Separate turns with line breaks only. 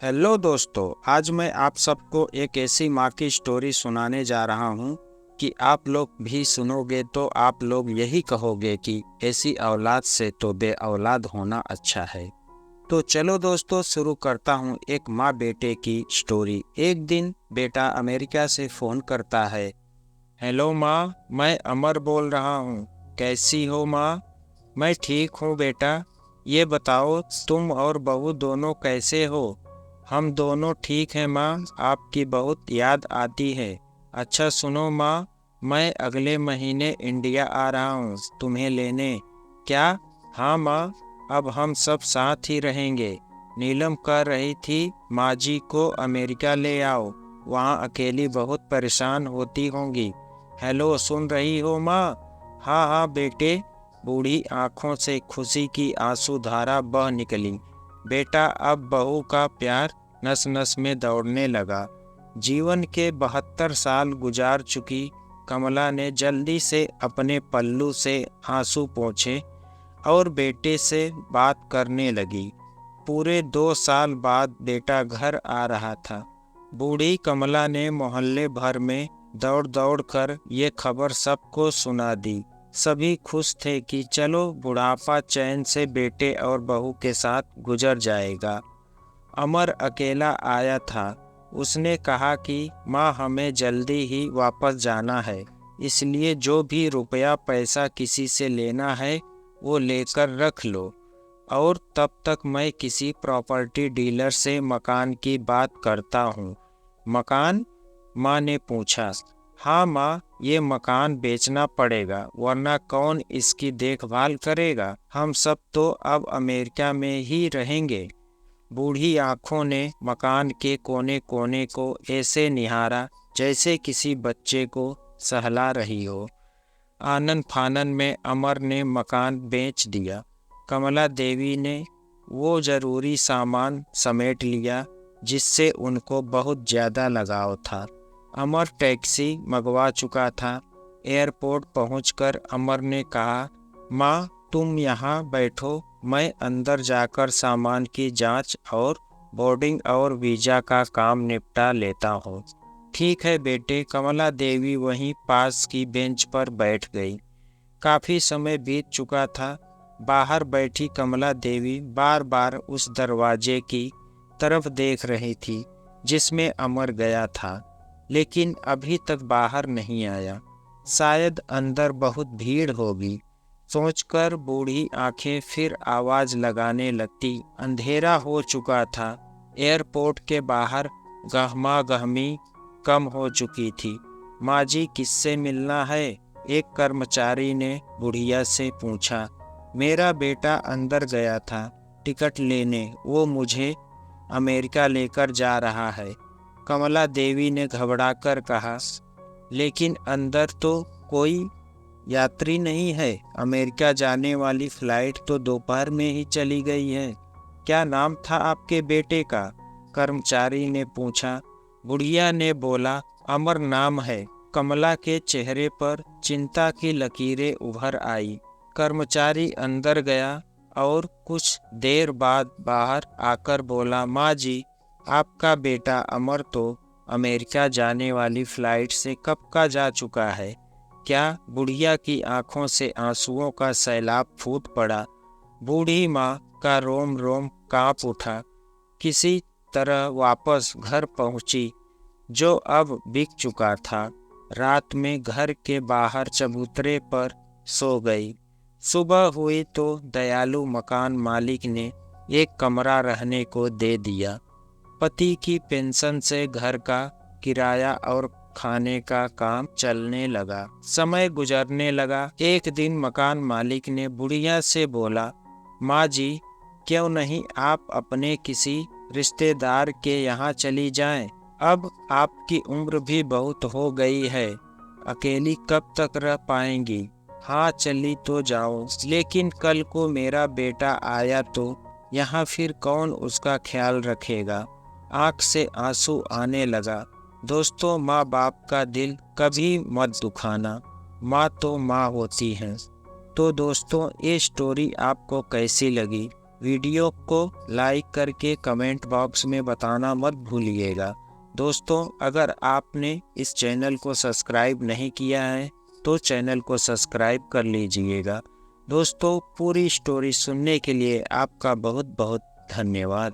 Hello दोस्तों, आज मैं आप सबको एक ऐसी माँ की स्टोरी सुनाने जा रहा हूँ कि आप लोग भी सुनोगे तो आप लोग यही कहोगे कि ऐसी औलाद से तो बे औलाद होना अच्छा है। तो चलो दोस्तों, शुरू करता हूँ एक माँ बेटे की स्टोरी। एक दिन बेटा अमेरिका से फ़ोन करता है। हेलो माँ, मैं अमर बोल रहा हूँ। कैसी हो माँ? मैं ठीक हूँ बेटा। ये बताओ, तुम और बहू दोनों कैसे हो? हम दोनों ठीक हैं माँ, आपकी बहुत याद आती है। अच्छा सुनो माँ, मैं अगले महीने इंडिया आ रहा हूँ तुम्हें लेने। क्या? हाँ माँ, अब हम सब साथ ही रहेंगे। नीलम कह रही थी माँ जी को अमेरिका ले आओ, वहाँ अकेली बहुत परेशान होती होंगी। हेलो, सुन रही हो माँ? हाँ हाँ बेटे। बूढ़ी आंखों से खुशी की आंसू धारा बह निकली। बेटा, अब बहू का प्यार नस नस में दौड़ने लगा। जीवन के 72 साल गुजार चुकी कमला ने जल्दी से अपने पल्लू से आंसू पोंछे और बेटे से बात करने लगी। पूरे 2 साल बाद बेटा घर आ रहा था। बूढ़ी कमला ने मोहल्ले भर में दौड़ दौड़ कर ये खबर सबको सुना दी। सभी खुश थे कि चलो बुढ़ापा चैन से बेटे और बहू के साथ गुजर जाएगा। अमर अकेला आया था। उसने कहा कि माँ, हमें जल्दी ही वापस जाना है, इसलिए जो भी रुपया पैसा किसी से लेना है वो लेकर रख लो, और तब तक मैं किसी प्रॉपर्टी डीलर से मकान की बात करता हूँ। मकान? माँ ने पूछा। हाँ माँ, ये मकान बेचना पड़ेगा, वरना कौन इसकी देखभाल करेगा? हम सब तो अब अमेरिका में ही रहेंगे। बूढ़ी आंखों ने मकान के कोने कोने को ऐसे निहारा जैसे किसी बच्चे को सहला रही हो। आनन फानन में अमर ने मकान बेच दिया। कमला देवी ने वो जरूरी सामान समेट लिया जिससे उनको बहुत ज़्यादा लगाव था। अमर टैक्सी मंगवा चुका था। एयरपोर्ट पहुंचकर अमर ने कहा, माँ, तुम यहाँ बैठो, मैं अंदर जाकर सामान की जांच और बोर्डिंग और वीज़ा का काम निपटा लेता हूँ। ठीक है बेटे। कमला देवी वहीं पास की बेंच पर बैठ गई। काफी समय बीत चुका था। बाहर बैठी कमला देवी बार बार उस दरवाजे की तरफ देख रही थी जिसमें अमर गया था, लेकिन अभी तक बाहर नहीं आया। शायद अंदर बहुत भीड़ होगी सोचकर बूढ़ी आंखें फिर आवाज लगाने लगती। अंधेरा हो चुका था। एयरपोर्ट के बाहर गहमा गहमी कम हो चुकी थी। माँ जी, किससे मिलना है? एक कर्मचारी ने बुढ़िया से पूछा। मेरा बेटा अंदर गया था टिकट लेने, वो मुझे अमेरिका लेकर जा रहा है, कमला देवी ने घबराकर कहा। लेकिन अंदर तो कोई यात्री नहीं है। अमेरिका जाने वाली फ्लाइट तो दोपहर में ही चली गई है। क्या नाम था आपके बेटे का? कर्मचारी ने पूछा। बुढ़िया ने बोला, अमर नाम है। कमला के चेहरे पर चिंता की लकीरें उभर आई। कर्मचारी अंदर गया और कुछ देर बाद बाहर आकर बोला, माँ जी, आपका बेटा अमर तो अमेरिका जाने वाली फ्लाइट से कब का जा चुका है। क्या? बुढ़िया की आंखों से आंसुओं का सैलाब फूट पड़ा। बूढ़ी माँ का रोम रोम कांप उठा। किसी तरह वापस घर पहुंची, जो अब बिक चुका था। रात में घर के बाहर चबूतरे पर सो गई। सुबह हुई तो दयालु मकान मालिक ने एक कमरा रहने को दे दिया। पति की पेंशन से घर का किराया और खाने का काम चलने लगा। समय गुजरने लगा। एक दिन मकान मालिक ने बुढ़िया से बोला, माँ जी, क्यों नहीं आप अपने किसी रिश्तेदार के यहाँ चली जाएं? अब आपकी उम्र भी बहुत हो गई है, अकेली कब तक रह पाएंगी? हाँ, चली तो जाओ, लेकिन कल को मेरा बेटा आया तो यहाँ फिर कौन उसका ख्याल रखेगा? आंख से आंसू आने लगा। दोस्तों, माँ बाप का दिल कभी मत दुखाना, माँ तो माँ होती हैं। तो दोस्तों, ये स्टोरी आपको कैसी लगी वीडियो को लाइक करके कमेंट बॉक्स में बताना मत भूलिएगा। दोस्तों, अगर आपने इस चैनल को सब्सक्राइब नहीं किया है तो चैनल को सब्सक्राइब कर लीजिएगा। दोस्तों, पूरी स्टोरी सुनने के लिए आपका बहुत बहुत धन्यवाद।